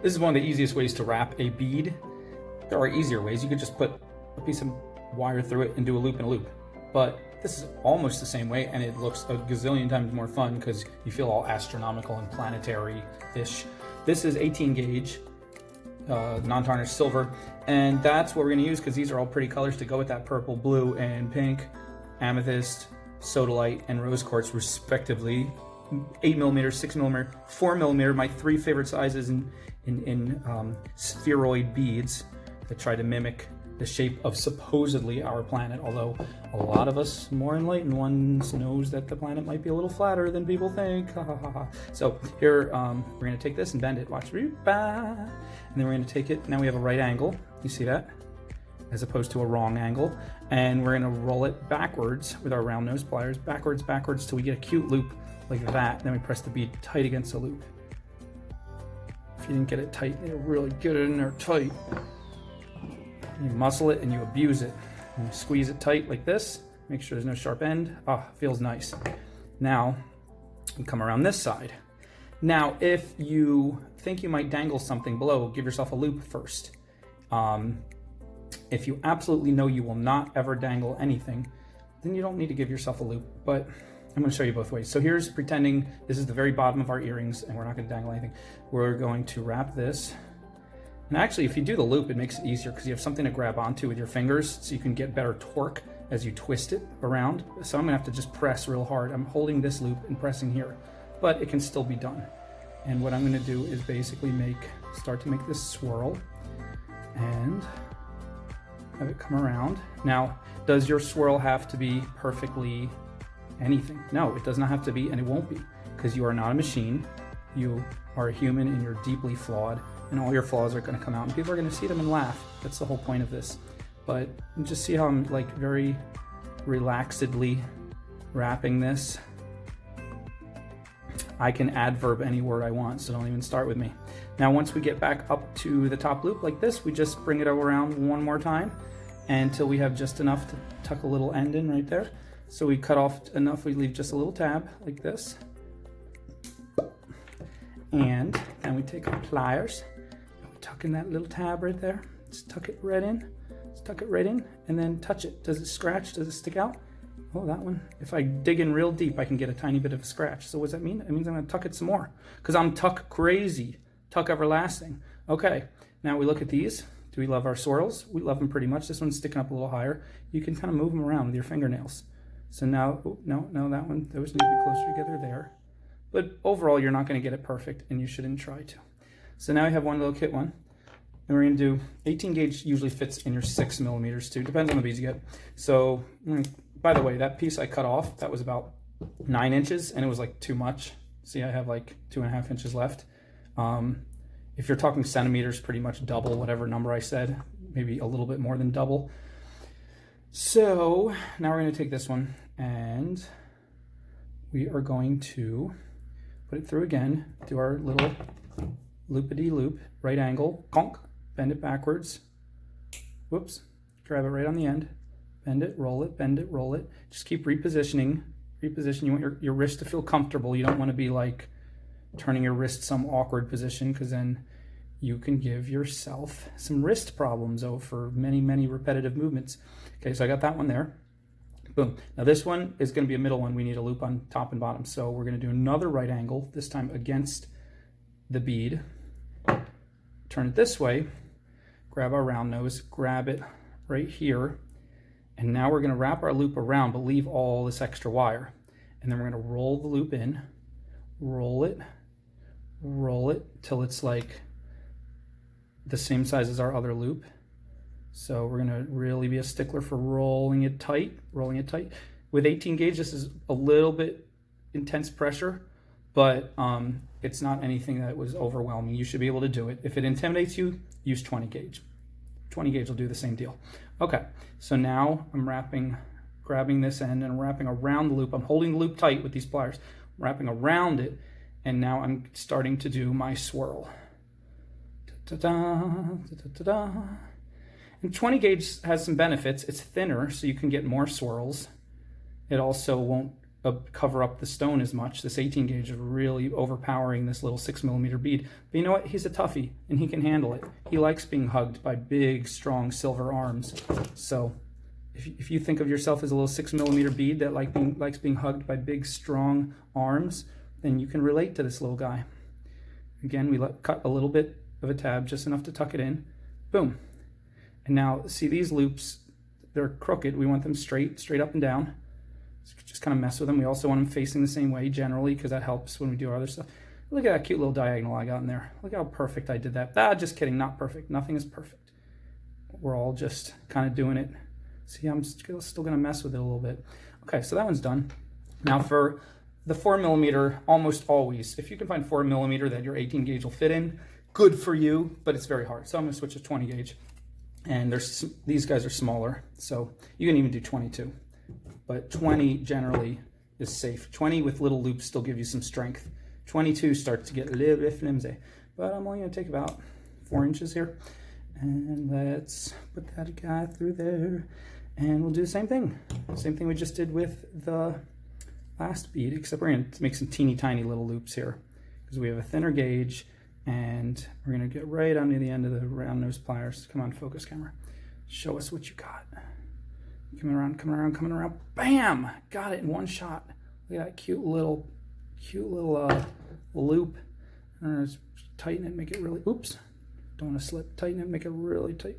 This is one of the easiest ways to wrap a bead. There are easier ways. You could just put a piece of wire through it and do a loop and a loop. But this is almost the same way, and it looks a gazillion times more fun because you feel all astronomical and planetary-ish. This is 18 gauge, non-tarnished silver, and that's what we're going to use because these are all pretty colors to go with that purple, blue, and pink, amethyst, sodalite, and rose quartz, respectively. 8mm, 6mm, 4mm, my three favorite sizes in spheroid beads that try to mimic the shape of supposedly our planet, although a lot of us more enlightened ones knows that the planet might be a little flatter than people think. So here, we're going to take this and bend it. Watch. And then we're going to take it. Now we have a right angle. You see that? As opposed to a wrong angle. And we're going to roll it backwards with our round nose pliers. Backwards, till we get a cute loop like that. Then we press the bead tight against the loop. If you didn't get it tight, you really get it in there tight. You muscle it and you abuse it. And you squeeze it tight like this. Make sure there's no sharp end. Feels nice. Now, we come around this side. Now, if you think you might dangle something below, give yourself a loop first. If you absolutely know you will not ever dangle anything, then you don't need to give yourself a loop. But I'm going to show you both ways. So here's pretending this is the very bottom of our earrings and we're not going to dangle anything. We're going to wrap this. And actually, if you do the loop, it makes it easier because you have something to grab onto with your fingers so you can get better torque as you twist it around. So I'm going to have to just press real hard. I'm holding this loop and pressing here, but it can still be done. And what I'm going to do is basically start to make this swirl and have it come around. Now, does your swirl have to be perfectly anything? No, it does not have to be, and it won't be, because you are not a machine. You are a human and you're deeply flawed, and all your flaws are going to come out and people are going to see them and laugh. That's the whole point of this. But just see how I'm like very relaxedly wrapping this. I can adverb any word I want, so don't even start with me. Now, once we get back up to the top loop like this, we just bring it around one more time until we have just enough to tuck a little end in right there. So we cut off enough, we leave just a little tab like this. And then we take our pliers and we tuck in that little tab right there. Just tuck it right in. Just tuck it right in and then touch it. Does it scratch? Does it stick out? Oh, that one. If I dig in real deep, I can get a tiny bit of a scratch. So what does that mean? It means I'm going to tuck it some more because I'm tuck crazy. Tuck everlasting. Okay, now we look at these. Do we love our swirls? We love them pretty much. This one's sticking up a little higher. You can kind of move them around with your fingernails. So now, no, that one, those need to be closer together there. But overall, you're not going to get it perfect, and you shouldn't try to. So now we have one little kit one. And we're going to do 18 gauge usually fits in your 6mm too. Depends on the beads you get. So, by the way, that piece I cut off, that was about 9 inches, and it was like too much. See, I have like 2.5 inches left. If you're talking centimeters, pretty much double whatever number I said, maybe a little bit more than double. So now we're going to take this one and we are going to put it through again, do our little loopity loop, right angle, conk, bend it backwards. Whoops, grab it right on the end, bend it, roll it, bend it, roll it. Just keep repositioning. You want your wrist to feel comfortable. You don't want to be like turning your wrist some awkward position because then you can give yourself some wrist problems for many repetitive movements. Okay, so I got that one there. Boom. Now this one is going to be a middle one. We need a loop on top and bottom. So we're going to do another right angle, this time against the bead. Turn it this way. Grab our round nose, grab it right here. And now we're going to wrap our loop around, but leave all this extra wire. And then we're going to roll the loop in, roll it till it's like the same size as our other loop. So we're going to really be a stickler for rolling it tight. With 18 gauge, this is a little bit intense pressure, but it's not anything that was overwhelming. You should be able to do it. If it intimidates you, use 20 gauge. 20 gauge will do the same deal. Okay, so now I'm grabbing this end and wrapping around the loop. I'm holding the loop tight with these pliers, wrapping around it, and now I'm starting to do my swirl. And 20 gauge has some benefits. It's thinner, so you can get more swirls. It also won't cover up the stone as much. This 18 gauge is really overpowering this little 6mm bead. But you know what? He's a toughie, and he can handle it. He likes being hugged by big, strong silver arms. So if you think of yourself as a little 6mm bead that likes being hugged by big, strong arms, then you can relate to this little guy. Again, we cut a little bit of a tab, just enough to tuck it in. Boom. And now, see these loops, they're crooked. We want them straight up and down. Just kind of mess with them. We also want them facing the same way generally, because that helps when we do our other stuff. Look at that cute little diagonal I got in there. Look how perfect I did that. Just kidding, not perfect. Nothing is perfect. We're all just kind of doing it. See, I'm still going to mess with it a little bit. Okay, so that one's done. Now for the 4mm, almost always, if you can find 4mm that your 18 gauge will fit in, good for you, but it's very hard. So I'm going to switch to 20 gauge. And these guys are smaller, so you can even do 22. But 20 generally is safe. 20 with little loops still give you some strength. 22 starts to get a little bit flimsy. But I'm only going to take about 4 inches here. And let's put that guy through there. And we'll do the same thing. Same thing we just did with the last bead, except we're going to make some teeny tiny little loops here, because we have a thinner gauge, and we're going to get right under the end of the round nose pliers. Come on, focus camera. Show us what you got. Coming around. Bam! Got it in one shot. Look at that cute little loop. Just tighten it, make it really, oops. Don't want to slip. Tighten it, make it really tight.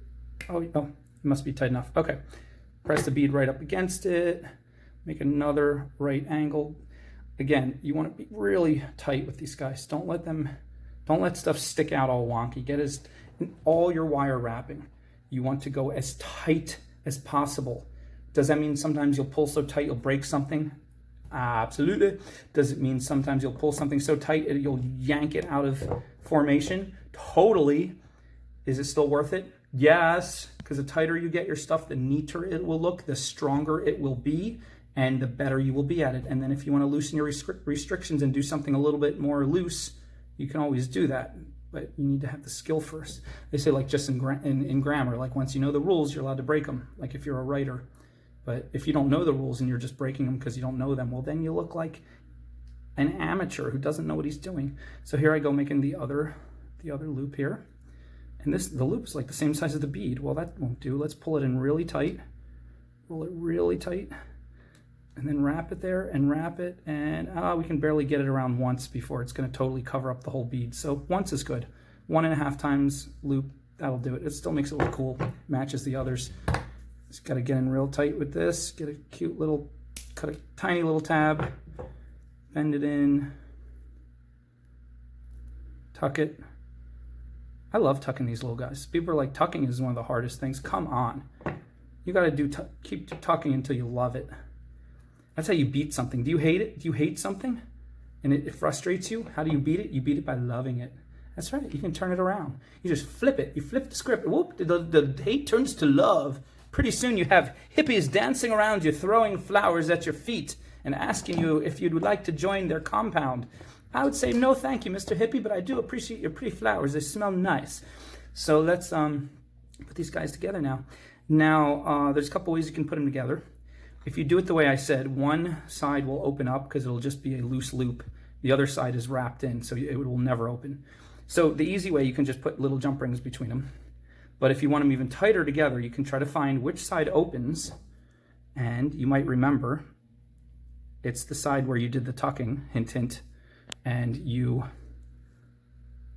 Oh, it must be tight enough. Okay. Press the bead right up against it. Make another right angle. Again, you want to be really tight with these guys. Don't let stuff stick out all wonky. In all your wire wrapping, you want to go as tight as possible. Does that mean sometimes you'll pull so tight you'll break something? Absolutely. Does it mean sometimes you'll pull something so tight you'll yank it out of formation? Totally. Is it still worth it? Yes, because the tighter you get your stuff, the neater it will look, the stronger it will be, and the better you will be at it. And then if you want to loosen your restrictions and do something a little bit more loose, you can always do that. But you need to have the skill first. They say, like, just in grammar, like, once you know the rules, you're allowed to break them, like if you're a writer. But if you don't know the rules and you're just breaking them because you don't know them, well, then you look like an amateur who doesn't know what he's doing. So here I go making the other loop here. And the loop is like the same size as the bead. Well, that won't do. Let's pull it in really tight. Roll it really tight. And then wrap it there and wrap it. And we can barely get it around once before it's going to totally cover up the whole bead. So once is good. 1.5 times loop, that'll do it. It still makes it look cool. Matches the others. Just got to get in real tight with this. Get a cute little, cut a tiny little tab. Bend it in. Tuck it. I love tucking these little guys. People are like, tucking is one of the hardest things. Come on. You got to keep tucking until you love it. That's how you beat something. Do you hate it? Do you hate something and it frustrates you? How do you beat it? You beat it by loving it. That's right. You can turn it around. You just flip it. You flip the script. Whoop, the hate turns to love. Pretty soon you have hippies dancing around you, throwing flowers at your feet and asking you if you'd like to join their compound. I would say, no, thank you, Mr. Hippie, but I do appreciate your pretty flowers. They smell nice. So let's put these guys together now. Now, there's a couple ways you can put them together. If you do it the way I said, one side will open up because it'll just be a loose loop. The other side is wrapped in, so it will never open. So the easy way, you can just put little jump rings between them. But if you want them even tighter together, you can try to find which side opens. And you might remember, it's the side where you did the tucking, hint, hint. And you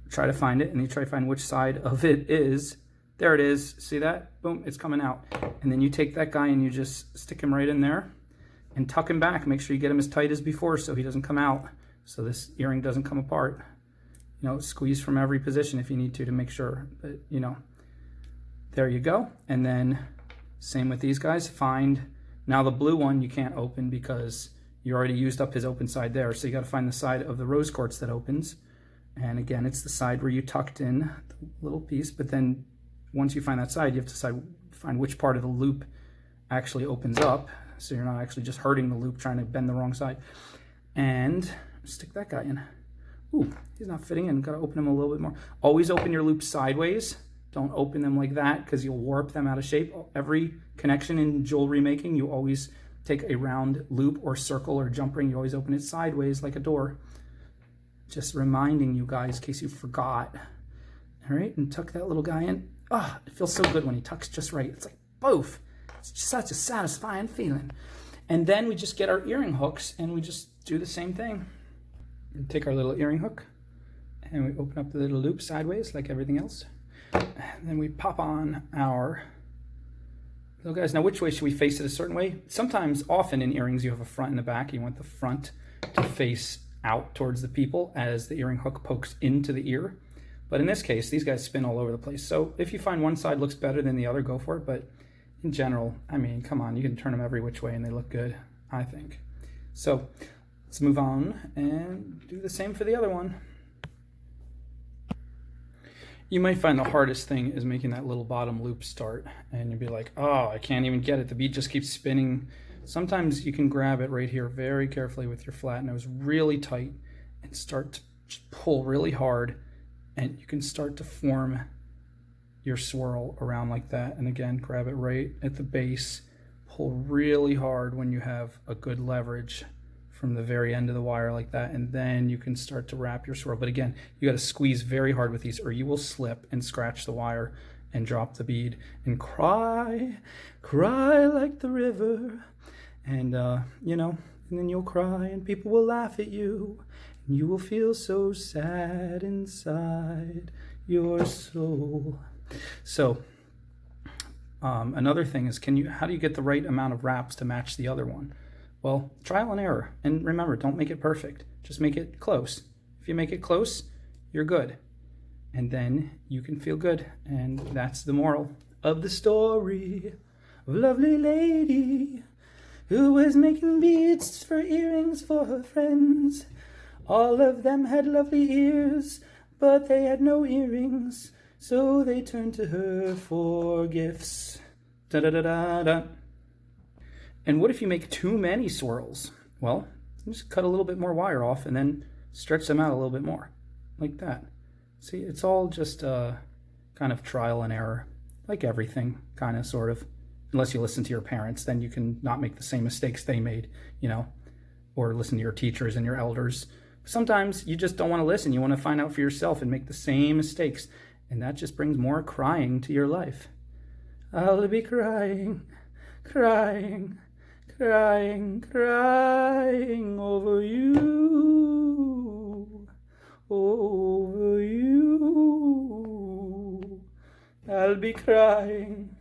try to find it, and you try to find which side of it is. There it is. See that? Boom, it's coming out. And then you take that guy and you just stick him right in there and tuck him back. Make sure you get him as tight as before so he doesn't come out, so this earring doesn't come apart. You know, squeeze from every position if you need to make sure that, you know. There you go. And then same with these guys. Find, now the blue one you can't open because you already used up his open side there. So you got to find the side of the rose quartz that opens. And again, it's the side where you tucked in the little piece, but then once you find that side, you have to find which part of the loop actually opens up, so you're not actually just hurting the loop trying to bend the wrong side. And stick that guy in. Ooh, he's not fitting in. Got to open him a little bit more. Always open your loops sideways. Don't open them like that because you'll warp them out of shape. Every connection in jewelry making, you always take a round loop or circle or jump ring. You always open it sideways like a door. Just reminding you guys in case you forgot. All right, and tuck that little guy in. Ah, it feels so good when he tucks just right. It's like, poof. It's just such a satisfying feeling. And then we just get our earring hooks and we just do the same thing. We take our little earring hook and we open up the little loop sideways like everything else. And then we pop on our little guys. Now, which way should we face it? A certain way? Sometimes, often in earrings, you have a front and a back. You want the front to face out towards the people as the earring hook pokes into the ear. But in this case, these guys spin all over the place. So if you find one side looks better than the other, go for it. But in general, I mean, come on, you can turn them every which way and they look good, I think. So let's move on and do the same for the other one. You might find the hardest thing is making that little bottom loop start, and you'll be like, oh, I can't even get it. The bead just keeps spinning. Sometimes you can grab it right here very carefully with your flat nose really tight and start to pull really hard, and you can start to form your swirl around like that. And again, grab it right at the base, pull really hard when you have a good leverage from the very end of the wire like that, and then you can start to wrap your swirl. But again, you got to squeeze very hard with these or you will slip and scratch the wire and drop the bead and cry like the river. And you know, and then you'll cry and people will laugh at you and you will feel so sad inside your soul. So another thing is, how do you get the right amount of wraps to match the other one? Well, trial and error. And remember, don't make it perfect. Just make it close. If you make it close, you're good. And then you can feel good. And that's the moral of the story of a lovely lady who was making beads for earrings for her friends. All of them had lovely ears, but they had no earrings. So they turned to her for gifts. Da-da-da-da-da. And what if you make too many swirls? Well, just cut a little bit more wire off and then stretch them out a little bit more, like that. See, it's all just kind of trial and error, like everything, kind of, sort of. Unless you listen to your parents, then you can not make the same mistakes they made, you know, or listen to your teachers and your elders. Sometimes you just don't want to listen. You want to find out for yourself and make the same mistakes. And that just brings more crying to your life. I'll be crying, crying, crying, crying over you, over you. I'll be crying,